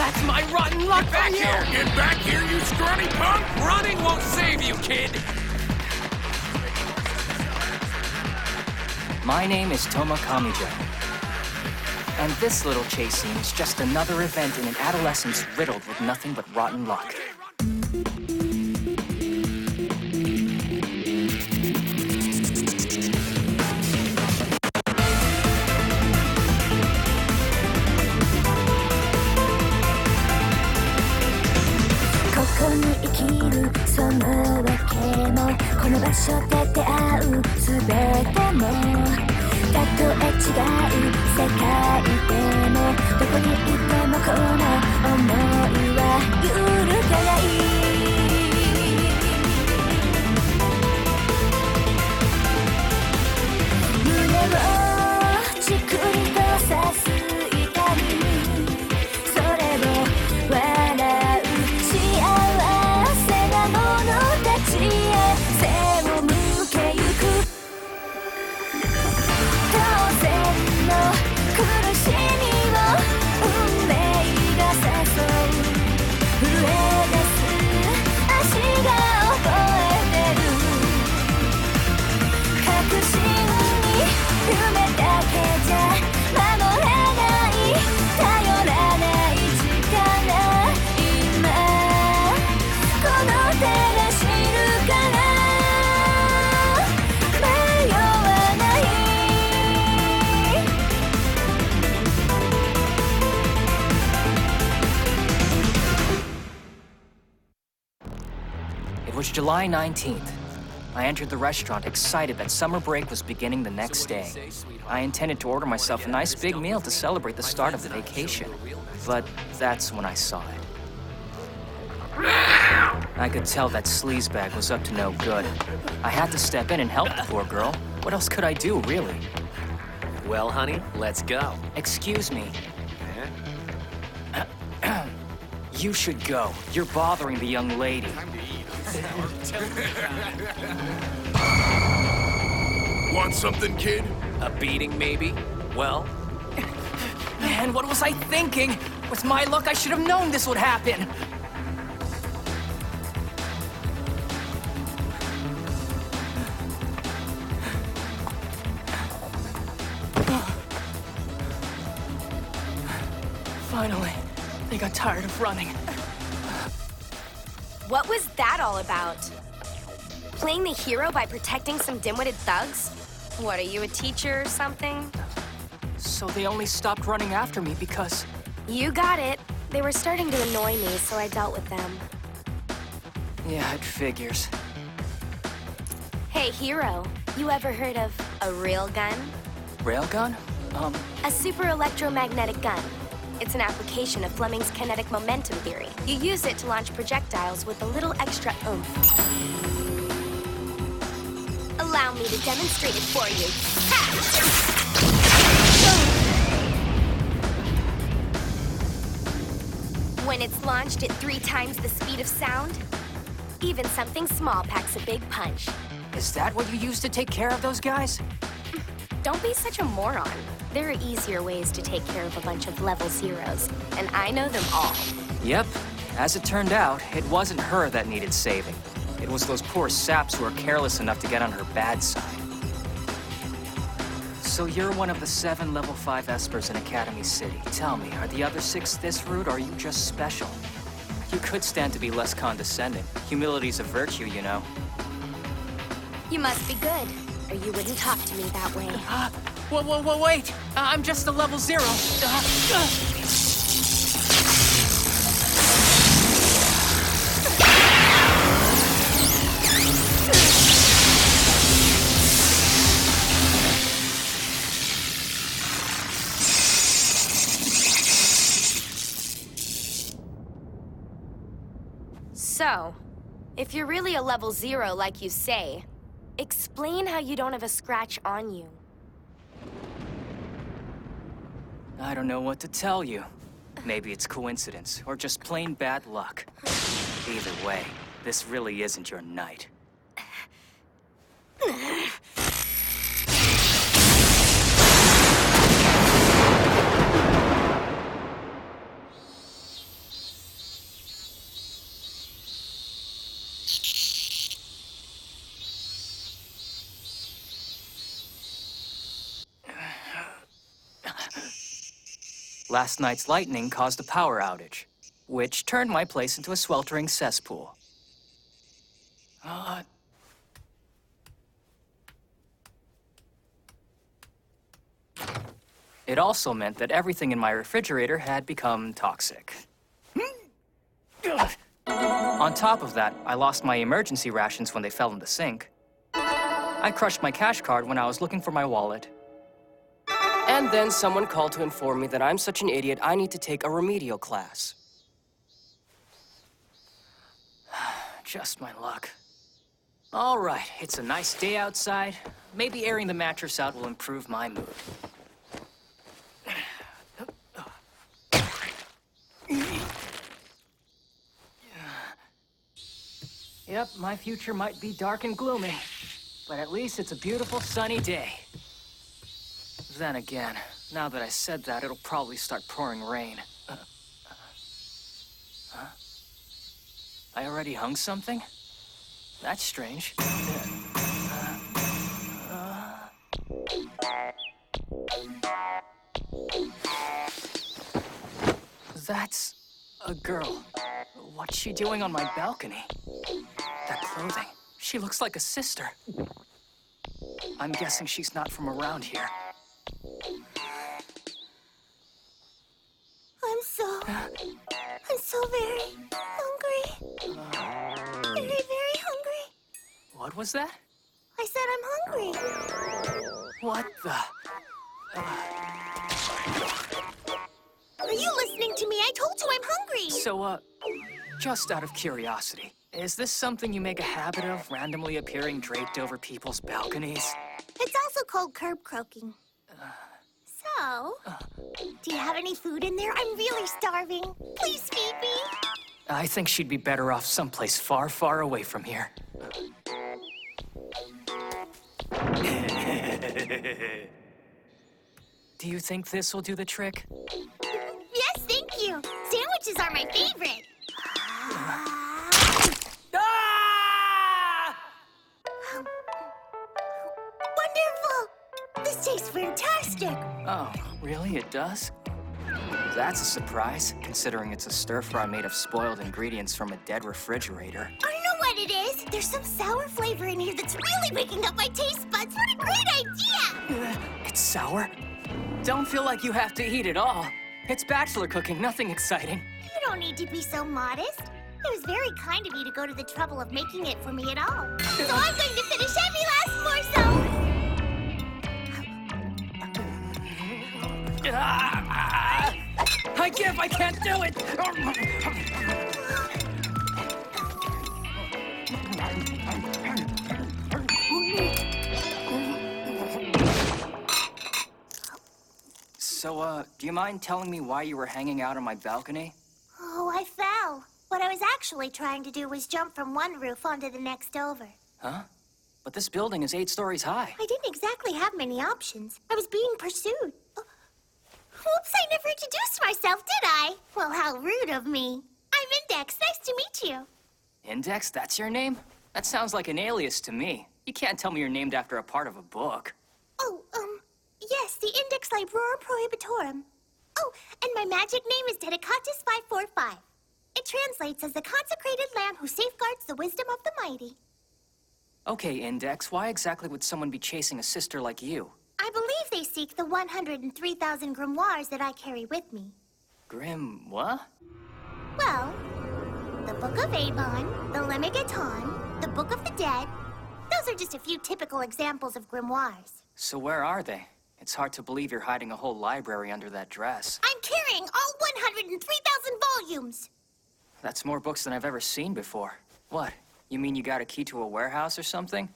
That's my rotten luck for you! Get back here, you scrawny punk! Running won't save you, kid! My name is Toma Kamijo. And this little chase scene is just another event in an adolescence riddled with nothing but rotten luck. It was July 19th. I entered the restaurant excited that summer break was beginning the next day. I intended to order myself a nice big meal to celebrate the start of the vacation. But that's when I saw it. I could tell that sleazebag was up to no good. I had to step in and help the poor girl. What else could I do, really? Well, honey, let's go. Excuse me. You should go. You're bothering the young lady. Want something, kid? A beating, maybe? Well, Man, what was I thinking? With my luck, I should have known this would happen. Finally, they got tired of running. What was that all about? Playing the hero by protecting some dim-witted thugs? What, are you a teacher or something? So they only stopped running after me because... You got it. They were starting to annoy me, so I dealt with them. Yeah, it figures. Hey, hero, you ever heard of a real gun? Railgun? A super electromagnetic gun. It's an application of Fleming's kinetic momentum theory. You use it to launch projectiles with a little extra oomph. Allow me to demonstrate it for you. Ha! When it's launched at 3 times the speed of sound, even something small packs a big punch. Is that what you used to take care of those guys? Don't be such a moron. There are easier ways to take care of a bunch of level zeros, and I know them all. Yep. As it turned out, it wasn't her that needed saving. It was those poor saps who were careless enough to get on her bad side. So you're one of the 7 level 5 espers in Academy City. Tell me, are the other 6 this rude, or are you just special? You could stand to be less condescending. Humility's a virtue, you know. You must be good, or you wouldn't talk to me that way. Whoa, wait! I'm just a level 0. So, if you're really a level 0 like you say, explain how you don't have a scratch on you. I don't know what to tell you. Maybe it's coincidence, or just plain bad luck. Either way, this really isn't your night. Last night's lightning caused a power outage, which turned my place into a sweltering cesspool. It also meant that everything in my refrigerator had become toxic. On top of that, I lost my emergency rations when they fell in the sink. I crushed my cash card when I was looking for my wallet. And then someone called to inform me that I'm such an idiot I need to take a remedial class. Just my luck. All right, it's a nice day outside. Maybe airing the mattress out will improve my mood. Yep, my future might be dark and gloomy, but at least it's a beautiful sunny day. Then again, now that I said that, it'll probably start pouring rain. Huh? I already hung something? That's strange. That's a girl. What's she doing on my balcony? That clothing. She looks like a sister. I'm guessing she's not from around here. I'm so very hungry. Very, very hungry. What was that? I said I'm hungry. What the? Are you listening to me? I told you I'm hungry. So, just out of curiosity, is this something you make a habit of, randomly appearing draped over people's balconies? It's also called curb croaking. So, do you have any food in there? I'm really starving. Please feed me. I think she'd be better off someplace far, far away from here. Do you think this will do the trick? Yes, thank you. Sandwiches are my favorite. Ah! Wonderful. This tastes fantastic. Oh, really? It does? That's a surprise, considering it's a stir-fry made of spoiled ingredients from a dead refrigerator. I know what it is. There's some sour flavor in here that's really waking up my taste buds. What a great idea! It's sour? Don't feel like you have to eat it all. It's bachelor cooking, nothing exciting. You don't need to be so modest. It was very kind of you to go to the trouble of making it for me at all. So I'm going to finish every last morsel. I give, I can't do it! So, do you mind telling me why you were hanging out on my balcony? Oh, I fell. What I was actually trying to do was jump from one roof onto the next over. Huh? But this building is 8 stories high. I didn't exactly have many options. I was being pursued. Oops, I never introduced myself, did I? Well, how rude of me. I'm Index. Nice to meet you. Index, that's your name? That sounds like an alias to me. You can't tell me you're named after a part of a book. Oh, yes, the Index Librorum Prohibitorum. Oh, and my magic name is Dedicatus 545. It translates as the consecrated lamb who safeguards the wisdom of the mighty. Okay, Index, why exactly would someone be chasing a sister like you? I believe they seek the 103,000 grimoires that I carry with me. Grim, what? Well, the Book of Avon, the Lemigaton, the Book of the Dead. Those are just a few typical examples of grimoires. So where are they? It's hard to believe you're hiding a whole library under that dress. I'm carrying all 103,000 volumes. That's more books than I've ever seen before. What? You mean you got a key to a warehouse or something?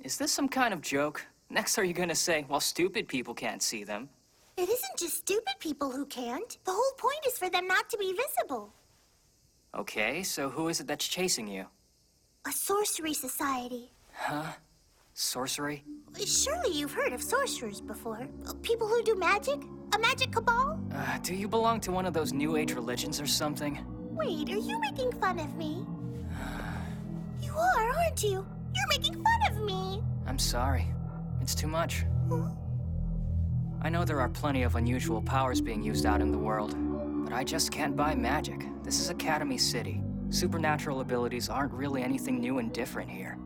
Is this some kind of joke? Next, are you gonna say, well, stupid people can't see them? It isn't just stupid people who can't. The whole point is for them not to be visible. Okay, so who is it that's chasing you? A sorcery society. Huh? Sorcery? Surely you've heard of sorcerers before. People who do magic? A magic cabal? Do you belong to one of those New Age religions or something? Wait, are you making fun of me? You are, aren't you? You're making fun of me. I'm sorry. It's too much. Huh? I know there are plenty of unusual powers being used out in the world, but I just can't buy magic. This is Academy City. Supernatural abilities aren't really anything new and different here.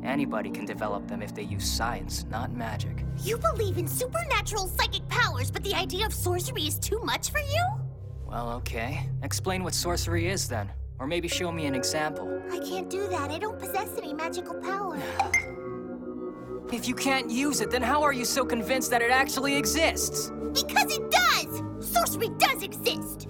Anybody can develop them if they use science, not magic. You believe in supernatural psychic powers, but the idea of sorcery is too much for you? Well, okay. Explain what sorcery is then. Or maybe show me an example. I can't do that. I don't possess any magical power. If you can't use it, then how are you so convinced that it actually exists? Because it does! Sorcery does exist!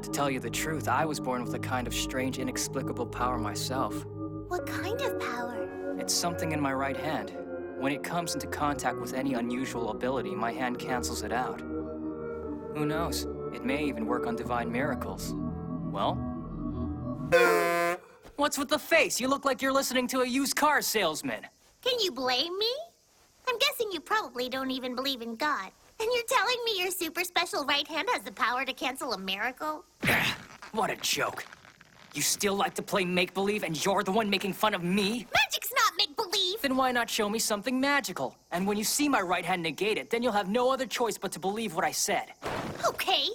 To tell you the truth, I was born with a kind of strange, inexplicable power myself. What kind of power? It's something in my right hand. When it comes into contact with any unusual ability, my hand cancels it out. Who knows? It may even work on divine miracles. Well? What's with the face? You look like you're listening to a used car salesman. Can you blame me? I'm guessing you probably don't even believe in God. And you're telling me your super special right hand has the power to cancel a miracle? What a joke. You still like to play make-believe and you're the one making fun of me? Magic's not make-believe! Then why not show me something magical? And when you see my right hand negate it, then you'll have no other choice but to believe what I said. Okay.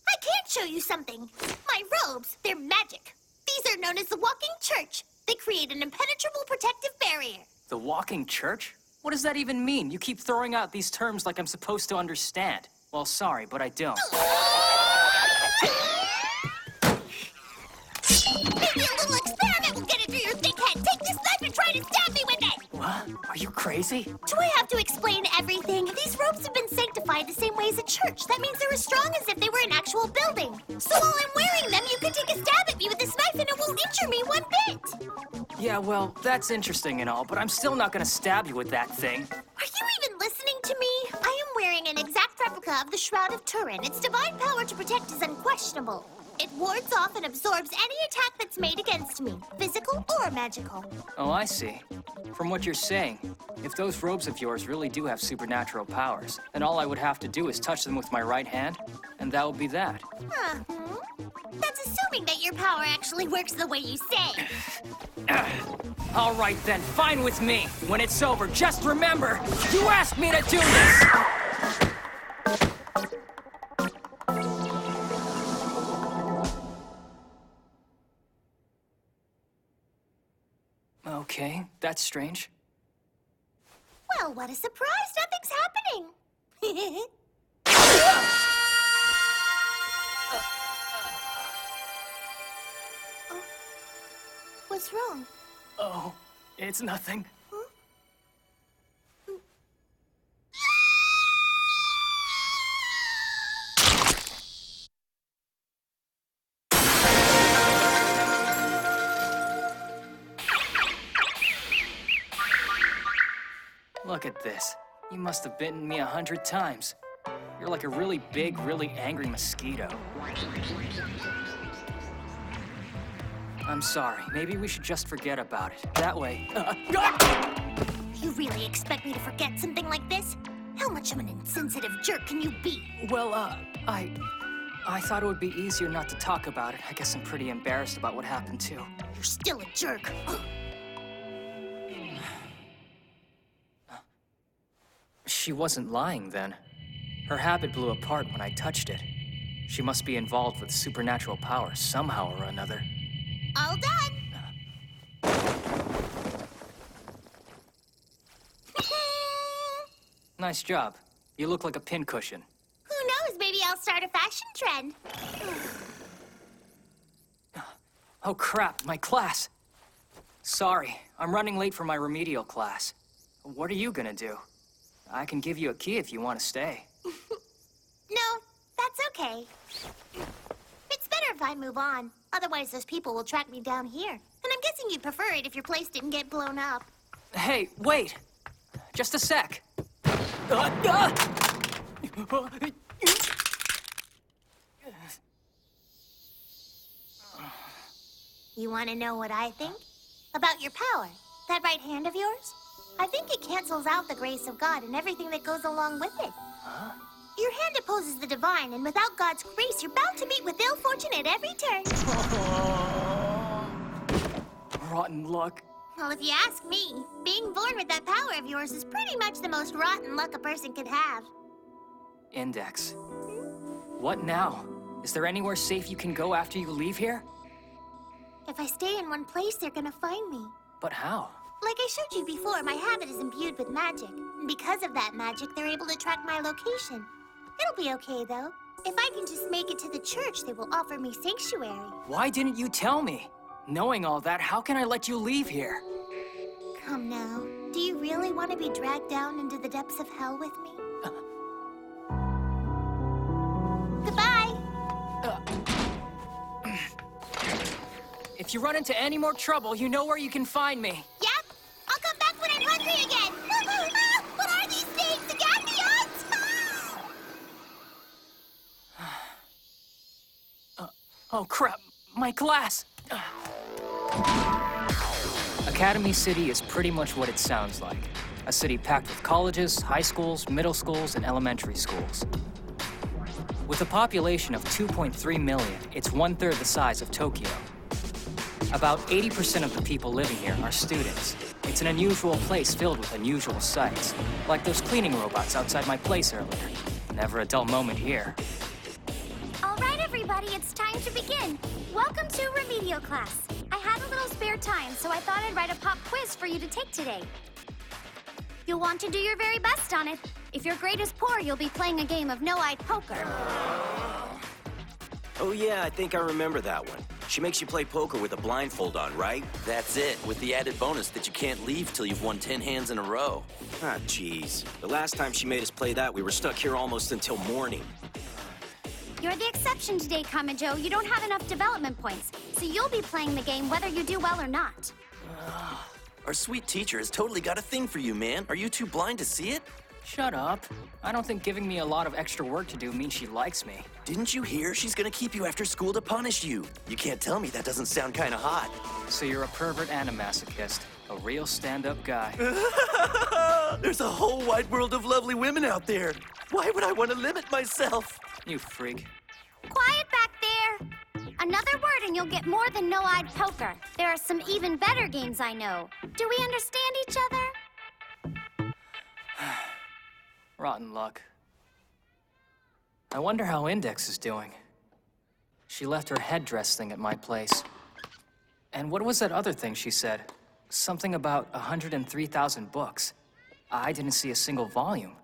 I can't show you something. My robes, they're magic. These are known as the walking church. They create an impenetrable protective barrier. The walking church? What does that even mean? You keep throwing out these terms like I'm supposed to understand. Well, sorry, but I don't. Maybe a little experiment will get it through your thick head. Take this knife and try to stab me with it! What? Are you crazy? Do I have to explain everything? These robes have been sanctified the same way as a church. That means they're as strong as if they were an actual building. So while I'm wearing them, you can take a stab at me with this knife and it won't injure me one bit. Yeah, well, that's interesting and all, but I'm still not gonna stab you with that thing. Are you even listening to me? I am wearing an exact replica of the Shroud of Turin. Its divine power to protect is unquestionable. It wards off and absorbs any attack that's made against me, physical or magical. Oh, I see. From what you're saying, if those robes of yours really do have supernatural powers, then all I would have to do is touch them with my right hand, and that would be that. That's assuming that your power actually works the way you say. All right then, fine with me. When it's over, just remember, you asked me to do this! Okay, that's strange. Well, what a surprise! Nothing's happening! What's wrong? Oh, it's nothing. Look at this. You must have bitten me 100 times. You're like a really big, really angry mosquito. I'm sorry. Maybe we should just forget about it. That way... You really expect me to forget something like this? How much of an insensitive jerk can you be? Well, I thought it would be easier not to talk about it. I guess I'm pretty embarrassed about what happened, too. You're still a jerk. She wasn't lying, then. Her habit blew apart when I touched it. She must be involved with supernatural power somehow or another. All done. Nice job. You look like a pincushion. Who knows? Maybe I'll start a fashion trend. Oh, crap. My class. Sorry. I'm running late for my remedial class. What are you gonna do? I can give you a key if you want to stay. No, that's okay. It's better if I move on. Otherwise, those people will track me down here. And I'm guessing you'd prefer it if your place didn't get blown up. Hey, wait! Just a sec. You want to know what I think? About your power. That right hand of yours? I think it cancels out the grace of God and everything that goes along with it. Huh? Your hand opposes the divine, and without God's grace, you're bound to meet with ill fortune at every turn. Rotten luck. Well, if you ask me, being born with that power of yours is pretty much the most rotten luck a person could have. Index. What now? Is there anywhere safe you can go after you leave here? If I stay in one place, they're gonna find me. But how? Like I showed you before, my habit is imbued with magic. And because of that magic, they're able to track my location. It'll be okay, though. If I can just make it to the church, they will offer me sanctuary. Why didn't you tell me? Knowing all that, how can I let you leave here? Come now. Do you really want to be dragged down into the depths of hell with me? Goodbye! If you run into any more trouble, you know where you can find me. Yep. I'll come back when I'm hungry again. What are these things? The Gathrions? Oh, crap. My glass. Academy City is pretty much what it sounds like. A city packed with colleges, high schools, middle schools, and elementary schools. With a population of 2.3 million, it's one-third the size of Tokyo. About 80% of the people living here are students. It's an unusual place filled with unusual sights, like those cleaning robots outside my place earlier. Never a dull moment here. All right, everybody, it's time to begin. Welcome to remedial class. I had a little spare time, so I thought I'd write a pop quiz for you to take today. You'll want to do your very best on it. If your grade is poor, you'll be playing a game of no-eyed poker. Oh yeah, I think I remember that one. She makes you play poker with a blindfold on, right? That's it, with the added bonus that you can't leave till you've won 10 hands in a row. Ah, jeez. The last time she made us play that, we were stuck here almost until morning. You're the exception today, Kamijo. You don't have enough development points, so you'll be playing the game whether you do well or not. Our sweet teacher has totally got a thing for you, man. Are you too blind to see it? Shut up. I don't think giving me a lot of extra work to do means she likes me. Didn't you hear? She's gonna keep you after school to punish you. You can't tell me that doesn't sound kinda hot. So you're a pervert and a masochist. A real stand-up guy. There's a whole wide world of lovely women out there. Why would I want to limit myself? You freak. Quiet back there! Another word and you'll get more than no-eyed poker. There are some even better games I know. Do we understand each other? Rotten luck. I wonder how Index is doing. She left her headdress thing at my place. And what was that other thing she said? Something about 103,000 books. I didn't see a single volume.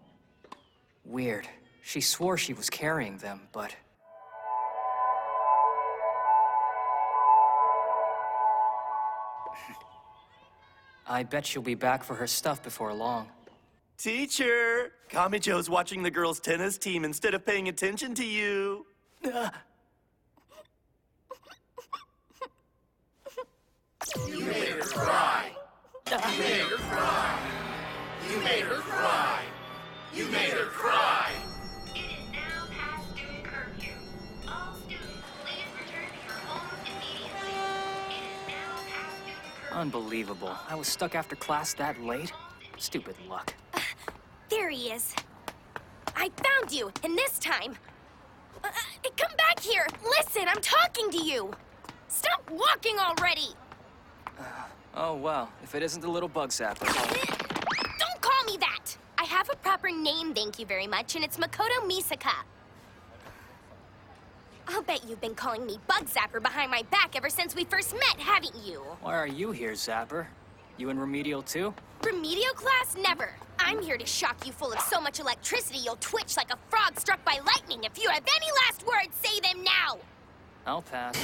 Weird. She swore she was carrying them, but... I bet she'll be back for her stuff before long. Teacher! Kamijo's watching the girls' tennis team instead of paying attention to you. You made her cry. You made her cry. You made her cry. You made her cry. It is now past student curfew. All students, please return to your homes immediately. It is now past student curfew. Unbelievable. I was stuck after class that late? Stupid luck. There he is. I found you, and this time... come back here! Listen, I'm talking to you! Stop walking already! Oh, well, if it isn't the little bug zapper. Don't call me that! I have a proper name, thank you very much, and it's Makoto Misaka. I'll bet you've been calling me Bug Zapper behind my back ever since we first met, haven't you? Why are you here, Zapper? You in remedial too? Remedial class? Never. I'm here to shock you full of so much electricity you'll twitch like a frog struck by lightning. If you have any last words, say them now! I'll pass.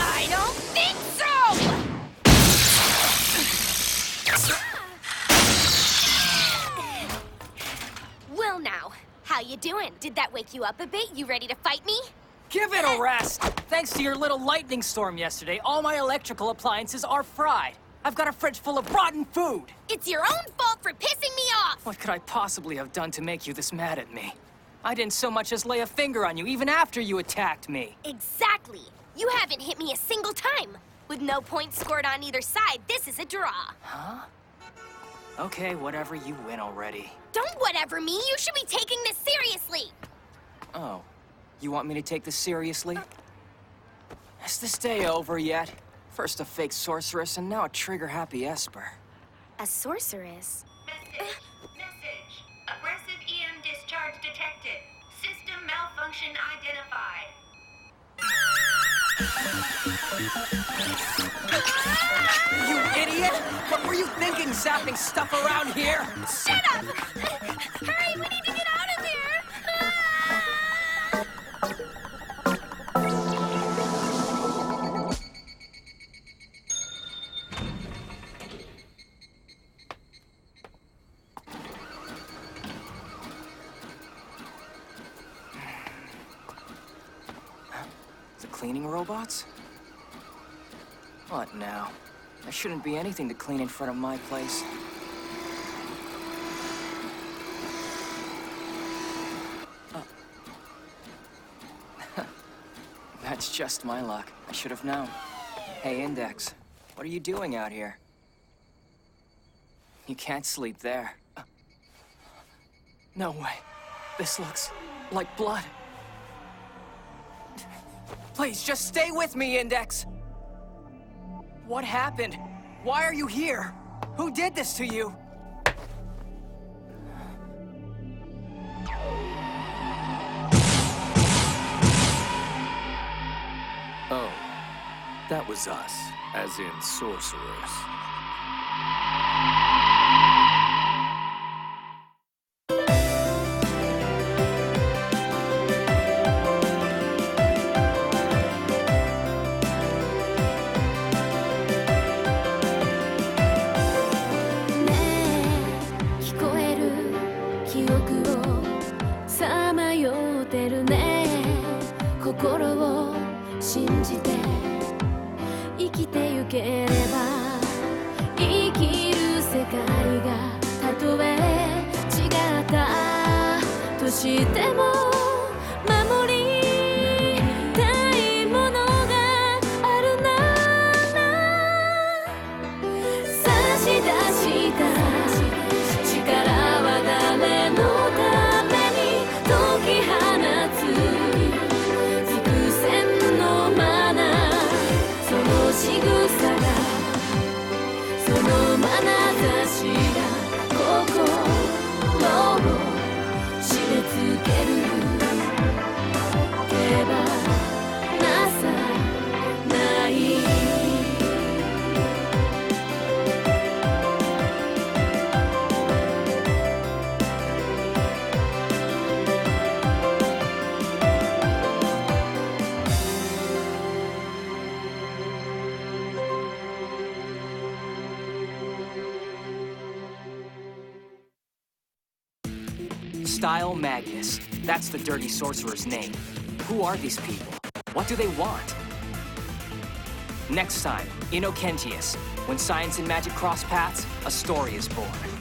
I don't think so! Well now, how you doing? Did that wake you up a bit? You ready to fight me? Give it a rest! Thanks to your little lightning storm yesterday, all my electrical appliances are fried. I've got a fridge full of rotten food! It's your own fault for pissing me off! What could I possibly have done to make you this mad at me? I didn't so much as lay a finger on you, even after you attacked me. Exactly! You haven't hit me a single time. With no points scored on either side, this is a draw. Huh? Okay, whatever, you win already. Don't whatever me, you should be taking this seriously! Oh, you want me to take this seriously? Is this day over yet? First a fake sorceress, and now a trigger-happy Esper. A sorceress? Message. Aggressive EM discharge detected. System malfunction identified. You idiot! What were you thinking, zapping stuff around here? Shut up! Hurry, we need to get out of here! The cleaning robots? What now? There shouldn't be anything to clean in front of my place. That's just my luck. I should have known. Hey, Index, what are you doing out here? You can't sleep there. No way. This looks like blood. Please, just stay with me, Index! What happened? Why are you here? Who did this to you? Oh, that was us, as in sorcerers. Style Magnus. That's the dirty sorcerer's name. Who are these people? What do they want? Next time, Innocentius. When science and magic cross paths, a story is born.